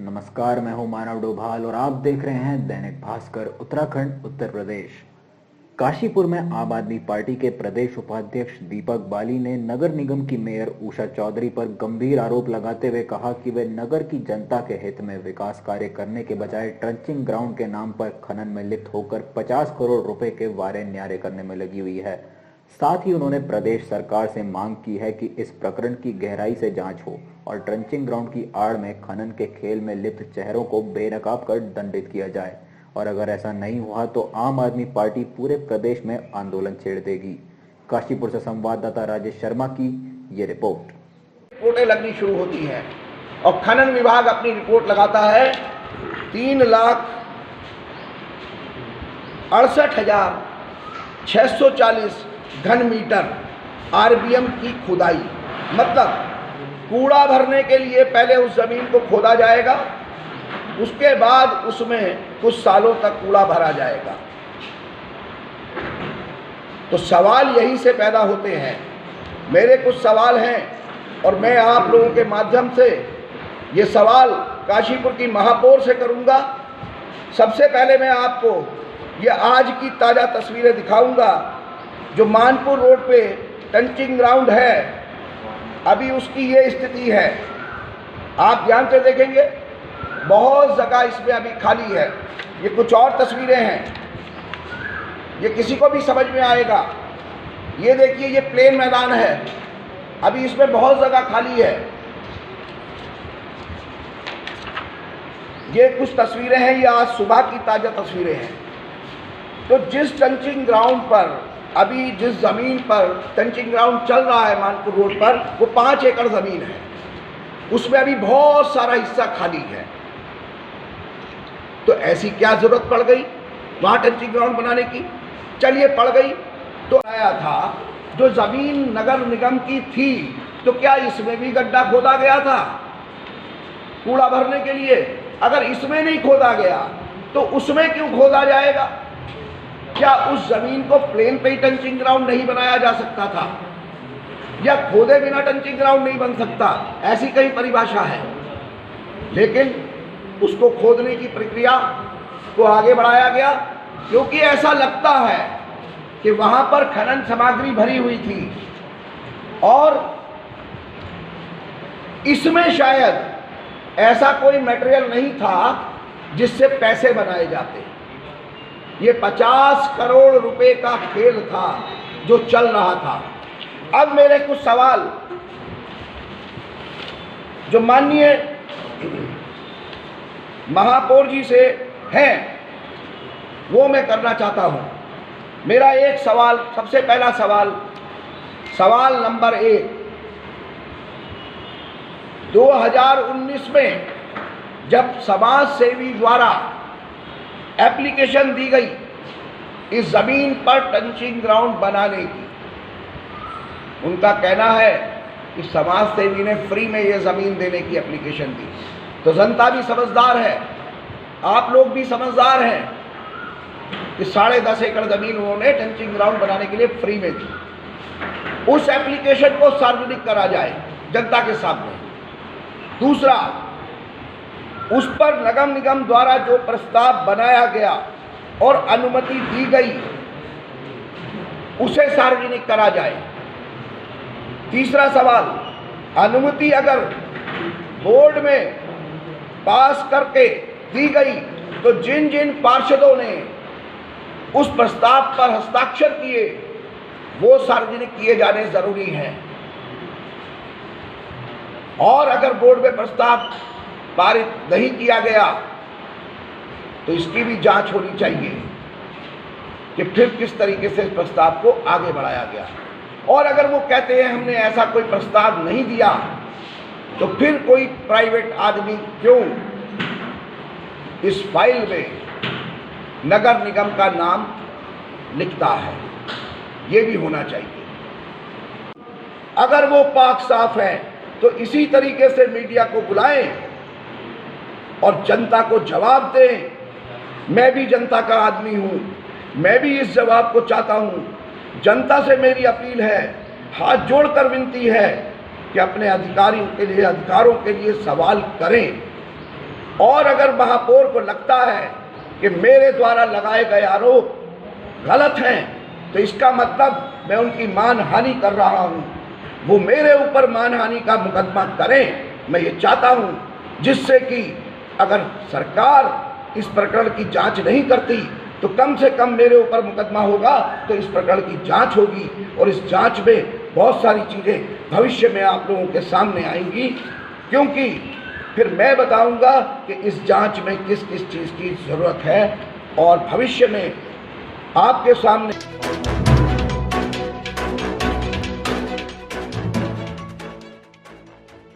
नमस्कार, मैं हूं मानव डोभाल और आप देख रहे हैं दैनिक भास्कर उत्तराखंड उत्तर प्रदेश। काशीपुर में आम आदमी पार्टी के प्रदेश उपाध्यक्ष दीपक बाली ने नगर निगम की मेयर उषा चौधरी पर गंभीर आरोप लगाते हुए कहा कि वे नगर की जनता के हित में विकास कार्य करने के बजाय ट्रंचिंग ग्राउंड के नाम पर खनन में लिप्त होकर 50 करोड़ रुपए के वारे न्यारे करने में लगी हुई है। साथ ही उन्होंने प्रदेश सरकार से मांग की है कि इस प्रकरण की गहराई से जांच हो और ट्रंचिंग ग्राउंड की आड़ में खनन के खेल में लिप्त चेहरों को बेनकाब कर दंडित किया जाए और अगर ऐसा नहीं हुआ तो आम आदमी पार्टी पूरे प्रदेश में आंदोलन छेड़ देगी। काशीपुर से संवाददाता राजेश शर्मा की ये रिपोर्ट। रिपोर्टें लगनी शुरू होती हैं और खनन विभाग अपनी रिपोर्ट लगाता है 3,68,640 घन मीटर आरबीएम की खुदाई। मतलब कूड़ा भरने के लिए पहले उस जमीन को खोदा जाएगा, उसके बाद उसमें कुछ सालों तक कूड़ा भरा जाएगा। तो सवाल यहीं से पैदा होते हैं। मेरे कुछ सवाल हैं और मैं आप लोगों के माध्यम से ये सवाल काशीपुर की महापौर से करूंगा। सबसे पहले मैं आपको ये आज की ताज़ा तस्वीरें दिखाऊंगा जो मानपुर रोड पे ट्रंचिंग ग्राउंड है, अभी उसकी ये स्थिति है। आप ध्यान से देखेंगे बहुत जगह इसमें अभी खाली है। ये कुछ और तस्वीरें हैं, ये किसी को भी समझ में आएगा। ये देखिए, ये प्लेन मैदान है, अभी इसमें बहुत जगह खाली है। ये कुछ तस्वीरें हैं, ये आज सुबह की ताज़ा तस्वीरें हैं। तो जिस ट्रंचिंग ग्राउंड पर अभी जिस ज़मीन पर ट्रंचिंग ग्राउंड चल रहा है मानपुर रोड पर, वो 5 एकड़ ज़मीन है, उसमें अभी बहुत सारा हिस्सा खाली है। तो ऐसी क्या ज़रूरत पड़ गई वहाँ ट्रंचिंग ग्राउंड बनाने की? चलिए पड़ गई तो आया था जो ज़मीन नगर निगम की थी, तो क्या इसमें भी गड्ढा खोदा गया था कूड़ा भरने के लिए? अगर इसमें नहीं खोदा गया तो उसमें क्यों खोदा जाएगा? क्या उस जमीन को प्लेन पे ही ट्रंचिंग ग्राउंड नहीं बनाया जा सकता था, या खोदे बिना ट्रंचिंग ग्राउंड नहीं बन सकता? ऐसी कई परिभाषा है, लेकिन उसको खोदने की प्रक्रिया को आगे बढ़ाया गया क्योंकि ऐसा लगता है कि वहां पर खनन सामग्री भरी हुई थी और इसमें शायद ऐसा कोई मटेरियल नहीं था जिससे पैसे बनाए जाते। ये 50 करोड़ रुपए का खेल था जो चल रहा था। अब मेरे कुछ सवाल जो माननीय महापौर जी से हैं वो मैं करना चाहता हूं। मेरा एक सवाल, सबसे पहला सवाल नंबर 1, 2019 में जब समाज सेवी द्वारा एप्लीकेशन दी गई इस जमीन पर ट्रंचिंग ग्राउंड बनाने की, उनका कहना है कि समाज सेवी ने फ्री में ये जमीन देने की एप्लीकेशन दी। तो जनता भी समझदार है, आप लोग भी समझदार हैं कि 10.5 एकड़ जमीन उन्होंने ट्रंचिंग ग्राउंड बनाने के लिए फ्री में दी। उस एप्लीकेशन को सार्वजनिक करा जाए जनता के सामने। दूसरा, उस पर नगर निगम द्वारा जो प्रस्ताव बनाया गया और अनुमति दी गई उसे सार्वजनिक करा जाए। तीसरा सवाल, अनुमति अगर बोर्ड में पास करके दी गई तो जिन जिन पार्षदों ने उस प्रस्ताव पर हस्ताक्षर किए वो सार्वजनिक किए जाने जरूरी हैं। और अगर बोर्ड में प्रस्ताव पारित नहीं किया गया तो इसकी भी जांच होनी चाहिए कि फिर किस तरीके से इस प्रस्ताव को आगे बढ़ाया गया। और अगर वो कहते हैं हमने ऐसा कोई प्रस्ताव नहीं दिया तो फिर कोई प्राइवेट आदमी क्यों इस फाइल में नगर निगम का नाम लिखता है? ये भी होना चाहिए। अगर वो पाक साफ है तो इसी तरीके से मीडिया को बुलाएं और जनता को जवाब दें। मैं भी जनता का आदमी हूं, मैं भी इस जवाब को चाहता हूं। जनता से मेरी अपील है, हाथ जोड़कर विनती है कि अपने अधिकारों के लिए सवाल करें और अगर महापौर को लगता है कि मेरे द्वारा लगाए गए आरोप गलत हैं, तो इसका मतलब मैं उनकी मानहानि कर रहा हूँ। वो मेरे ऊपर मानहानि का मुकदमा करें, मैं ये चाहता हूँ, जिससे कि अगर सरकार इस प्रकरण की जांच नहीं करती तो कम से कम मेरे ऊपर मुकदमा होगा, तो इस प्रकरण की जांच होगी और इस जांच में बहुत सारी चीज़ें भविष्य में आप लोगों के सामने आएंगी, क्योंकि फिर मैं बताऊंगा कि इस जांच में किस किस चीज़ की ज़रूरत है और भविष्य में आपके सामने